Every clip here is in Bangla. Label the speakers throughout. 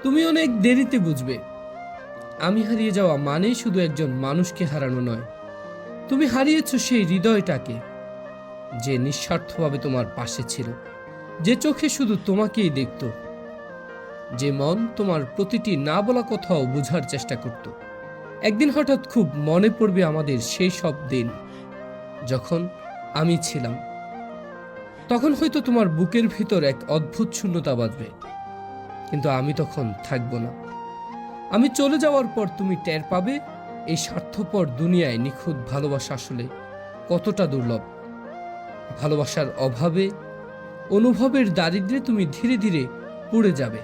Speaker 1: তুমি অনেক দেরিতে বুঝবে আমি হারিয়ে যাওয়া মানেই শুধু একজন মানুষকে হারানো নয়, তুমি হারিয়েছো সেই হৃদয়টাকে, যে নিঃস্বার্থভাবে তোমার পাশে ছিল, যে চোখে শুধু তোমাকেই দেখত, যে মন তোমার প্রতিটি না বলা কথাও বোঝার চেষ্টা করত। একদিন হঠাৎ খুব মনে পড়বে আমাদের সেই সব দিন যখন আমি ছিলাম। তখন হয়তো তোমার বুকের ভিতর এক অদ্ভুত শূন্যতা বাঁধবে, কিন্তু আমি তখন থাকবো না। আমি চলে যাওয়ার পর তুমি টের পাবে এই স্বার্থপর দুনিয়ায় নিখুঁত ভালোবাসা আসলে কতটা দুর্লভ। ভালোবাসার অভাবে, অনুভবের দারিদ্র্যে তুমি ধীরে ধীরে পুড়ে যাবে।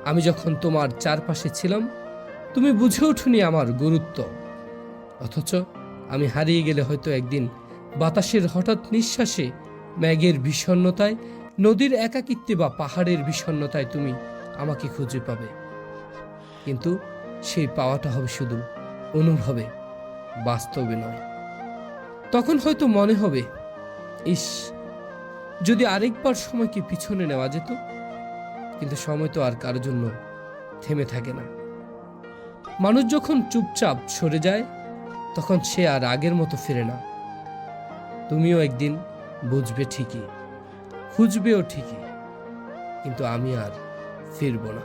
Speaker 1: আমি যখন তোমার চারপাশে ছিলাম, তুমি বুঝে ওঠোনি আমার গুরুত্ব। অথচ আমি হারিয়ে গেলে হয়তো একদিন বাতাসের হঠাৎ নিঃশ্বাসে, মেঘের বিষণ্ণতায়, নদীর একাকিত্বে বা পাহাড়ের বিষণ্ণতায় তুমি আমাকে খুঁজে পাবে। কিন্তু সেই পাওয়াটা হবে শুধু অনুভবে, বাস্তবে নয়। তখন হয়তো মনে হবে, ইস, যদি আরেকবার সময়কে পিছনে নেওয়া যেত। কিন্তু সময় তো আর কারোর জন্য থেমে থাকে না। মানুষ যখন চুপচাপ সরে যায়, তখন সে আর আগের মতো ফিরে না। তুমিও একদিন বুঝবে ঠিকই, খুঁজবেও ঠিকই, কিন্তু আমি আর ফিরব না।